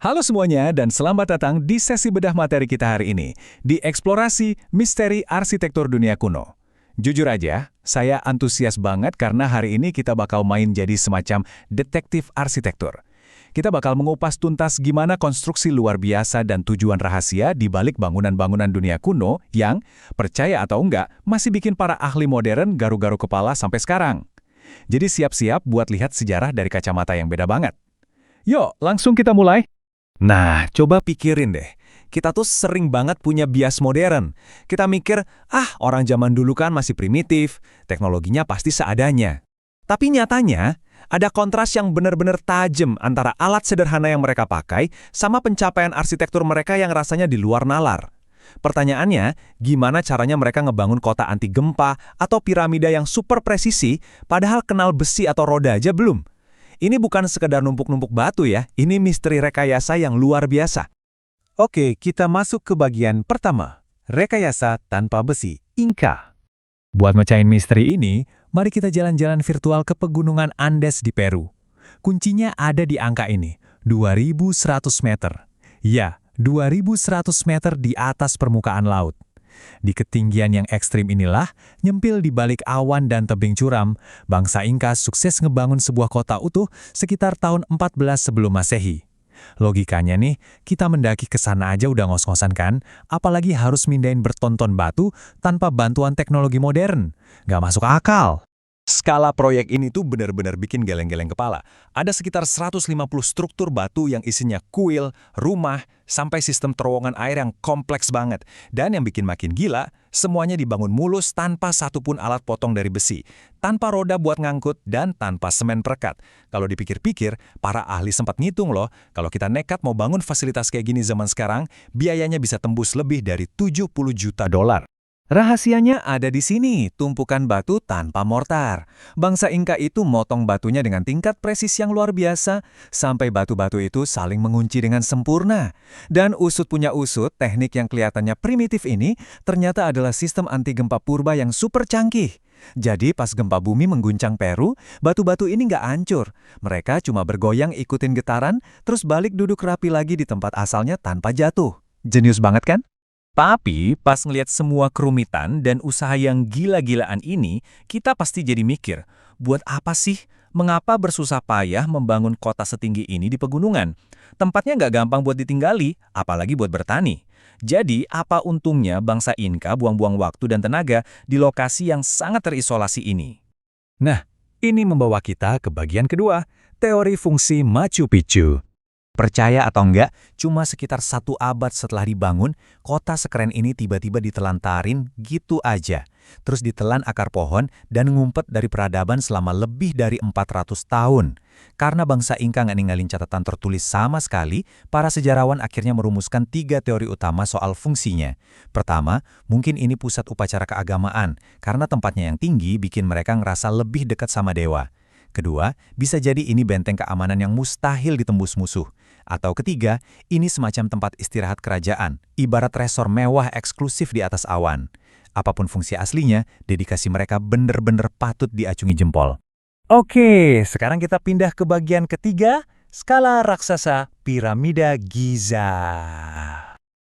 Halo semuanya dan selamat datang di sesi bedah materi kita hari ini, di Eksplorasi Misteri Arsitektur Dunia Kuno. Jujur aja, saya antusias banget karena hari ini kita bakal main jadi semacam detektif arsitektur. Kita bakal mengupas tuntas gimana konstruksi luar biasa dan tujuan rahasia di balik bangunan-bangunan dunia kuno yang, percaya atau enggak, masih bikin para ahli modern garu-garu kepala sampai sekarang. Jadi siap-siap buat lihat sejarah dari kacamata yang beda banget. Yuk, langsung kita mulai. Nah, coba pikirin deh. Kita tuh sering banget punya bias modern. Kita mikir, orang zaman dulu kan masih primitif, teknologinya pasti seadanya. Tapi nyatanya, ada kontras yang benar-benar tajam antara alat sederhana yang mereka pakai sama pencapaian arsitektur mereka yang rasanya di luar nalar. Pertanyaannya, gimana caranya mereka ngebangun kota anti gempa atau piramida yang super presisi, padahal kenal besi atau roda aja belum? Ini bukan sekedar numpuk-numpuk batu ya, ini misteri rekayasa yang luar biasa. Oke, kita masuk ke bagian pertama. Rekayasa tanpa besi, Inka. Buat mecahin misteri ini, mari kita jalan-jalan virtual ke pegunungan Andes di Peru. Kuncinya ada di angka ini, 2.100 meter. Ya, 2.100 meter di atas permukaan laut. Di ketinggian yang ekstrim inilah, nyempil di balik awan dan tebing curam, bangsa Inka sukses ngebangun sebuah kota utuh sekitar tahun 14 sebelum Masehi. Logikanya nih, kita mendaki ke sana aja udah ngos-ngosan kan, apalagi harus mindahin bertonton batu tanpa bantuan teknologi modern. Nggak masuk akal. Skala proyek ini tuh benar-benar bikin geleng-geleng kepala. Ada sekitar 150 struktur batu yang isinya kuil, rumah, sampai sistem terowongan air yang kompleks banget. Dan yang bikin makin gila, semuanya dibangun mulus tanpa satupun alat potong dari besi, tanpa roda buat ngangkut, dan tanpa semen perekat. Kalau dipikir-pikir, para ahli sempat ngitung loh, kalau kita nekat mau bangun fasilitas kayak gini zaman sekarang, biayanya bisa tembus lebih dari 70 juta dolar. Rahasianya ada di sini, tumpukan batu tanpa mortar. Bangsa Inka itu motong batunya dengan tingkat presis yang luar biasa, sampai batu-batu itu saling mengunci dengan sempurna. Dan usut punya usut, teknik yang kelihatannya primitif ini ternyata adalah sistem anti gempa purba yang super canggih. Jadi pas gempa bumi mengguncang Peru, batu-batu ini nggak hancur. Mereka cuma bergoyang ikutin getaran, terus balik duduk rapi lagi di tempat asalnya tanpa jatuh. Jenius banget kan? Tapi, pas ngelihat semua kerumitan dan usaha yang gila-gilaan ini, kita pasti jadi mikir, buat apa sih? Mengapa bersusah payah membangun kota setinggi ini di pegunungan? Tempatnya nggak gampang buat ditinggali, apalagi buat bertani. Jadi, apa untungnya bangsa Inka buang-buang waktu dan tenaga di lokasi yang sangat terisolasi ini? Nah, ini membawa kita ke bagian kedua, teori fungsi Machu Picchu. Percaya atau enggak, cuma sekitar 1 abad setelah dibangun, kota sekeren ini tiba-tiba ditelantarin gitu aja. Terus ditelan akar pohon dan ngumpet dari peradaban selama lebih dari 400 tahun. Karena bangsa Inka nggak ninggalin catatan tertulis sama sekali, para sejarawan akhirnya merumuskan 3 teori utama soal fungsinya. Pertama, mungkin ini pusat upacara keagamaan, karena tempatnya yang tinggi bikin mereka ngerasa lebih dekat sama dewa. Kedua, bisa jadi ini benteng keamanan yang mustahil ditembus musuh. Atau ketiga, ini semacam tempat istirahat kerajaan, ibarat resor mewah eksklusif di atas awan. Apapun fungsi aslinya, dedikasi mereka bener-bener patut diacungi jempol. Oke, sekarang kita pindah ke bagian ketiga, skala raksasa Piramida Giza.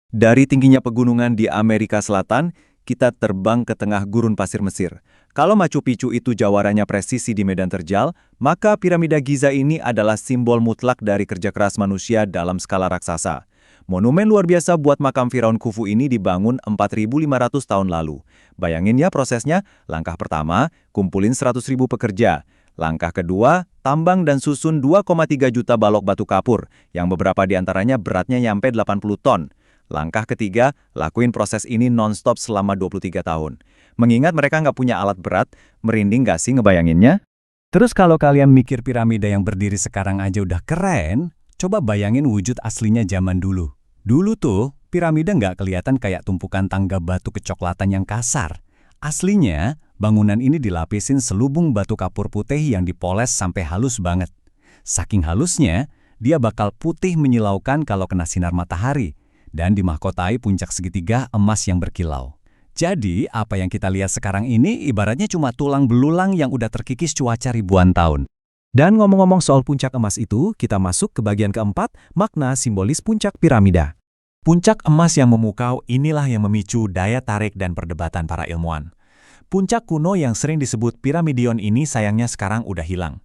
Dari tingginya pegunungan di Amerika Selatan, kita terbang ke tengah gurun pasir Mesir. Kalau Machu Picchu itu jawarannya presisi di medan terjal, maka piramida Giza ini adalah simbol mutlak dari kerja keras manusia dalam skala raksasa. Monumen luar biasa buat makam Firaun Khufu ini dibangun 4.500 tahun lalu. Bayangin ya prosesnya, langkah pertama, kumpulin 100.000 pekerja. Langkah kedua, tambang dan susun 2,3 juta balok batu kapur, yang beberapa diantaranya beratnya nyampe 80 ton. Langkah ketiga, lakuin proses ini non-stop selama 23 tahun. Mengingat mereka nggak punya alat berat, merinding nggak sih ngebayanginnya? Terus kalau kalian mikir piramida yang berdiri sekarang aja udah keren, coba bayangin wujud aslinya zaman dulu. Dulu tuh, piramida nggak kelihatan kayak tumpukan tangga batu kecoklatan yang kasar. Aslinya, bangunan ini dilapisin selubung batu kapur putih yang dipoles sampai halus banget. Saking halusnya, dia bakal putih menyilaukan kalau kena sinar matahari. Dan dimahkotai puncak segitiga emas yang berkilau. Jadi, apa yang kita lihat sekarang ini ibaratnya cuma tulang belulang yang udah terkikis cuaca ribuan tahun. Dan ngomong-ngomong soal puncak emas itu, kita masuk ke bagian keempat, makna simbolis puncak piramida. Puncak emas yang memukau inilah yang memicu daya tarik dan perdebatan para ilmuwan. Puncak kuno yang sering disebut Piramidion ini sayangnya sekarang udah hilang.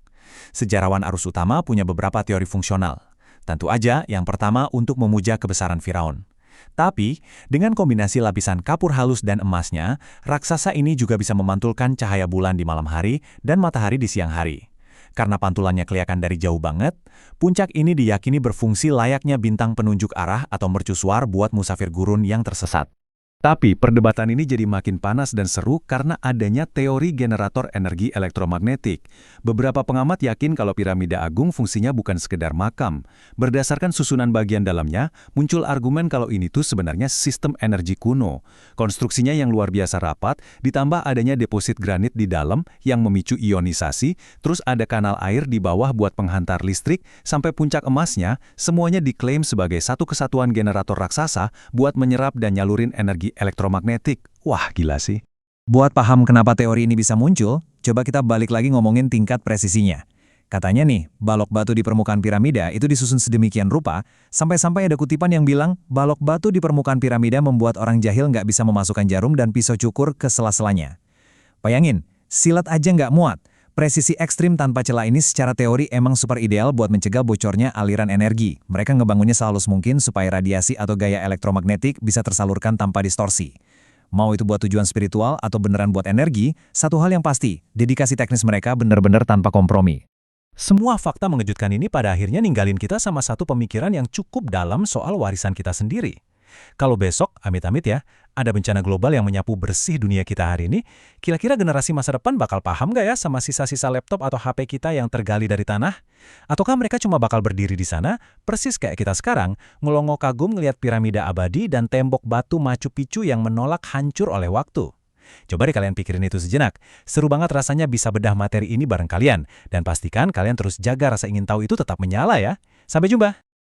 Sejarawan arus utama punya beberapa teori fungsional. Tentu aja yang pertama untuk memuja kebesaran Firaun. Tapi, dengan kombinasi lapisan kapur halus dan emasnya, raksasa ini juga bisa memantulkan cahaya bulan di malam hari dan matahari di siang hari. Karena pantulannya kelihatan dari jauh banget, puncak ini diyakini berfungsi layaknya bintang penunjuk arah atau mercusuar buat musafir gurun yang tersesat. Tapi perdebatan ini jadi makin panas dan seru karena adanya teori generator energi elektromagnetik. Beberapa pengamat yakin kalau piramida agung fungsinya bukan sekedar makam. Berdasarkan susunan bagian dalamnya, muncul argumen kalau ini tuh sebenarnya sistem energi kuno. Konstruksinya yang luar biasa rapat, ditambah adanya deposit granit di dalam yang memicu ionisasi, terus ada kanal air di bawah buat penghantar listrik, sampai puncak emasnya, semuanya diklaim sebagai satu kesatuan generator raksasa buat menyerap dan nyalurin energi elektromagnetik. Wah, gila sih. Buat paham kenapa teori ini bisa muncul, coba kita balik lagi ngomongin tingkat presisinya. Katanya nih, balok batu di permukaan piramida itu disusun sedemikian rupa, sampai-sampai ada kutipan yang bilang, balok batu di permukaan piramida membuat orang jahil nggak bisa memasukkan jarum dan pisau cukur ke sela-selanya. Bayangin, silat aja nggak muat. Presisi ekstrim tanpa celah ini secara teori emang super ideal buat mencegah bocornya aliran energi. Mereka ngebangunnya sehalus mungkin supaya radiasi atau gaya elektromagnetik bisa tersalurkan tanpa distorsi. Mau itu buat tujuan spiritual atau beneran buat energi, satu hal yang pasti, dedikasi teknis mereka bener-bener tanpa kompromi. Semua fakta mengejutkan ini pada akhirnya ninggalin kita sama satu pemikiran yang cukup dalam soal warisan kita sendiri. Kalau besok, amit-amit ya, ada bencana global yang menyapu bersih dunia kita hari ini, kira-kira generasi masa depan bakal paham nggak ya sama sisa-sisa laptop atau HP kita yang tergali dari tanah? Ataukah mereka cuma bakal berdiri di sana, persis kayak kita sekarang, ngelongo kagum ngelihat piramida abadi dan tembok batu Machu Picchu yang menolak hancur oleh waktu? Coba deh kalian pikirin itu sejenak. Seru banget rasanya bisa bedah materi ini bareng kalian. Dan pastikan kalian terus jaga rasa ingin tahu itu tetap menyala ya. Sampai jumpa!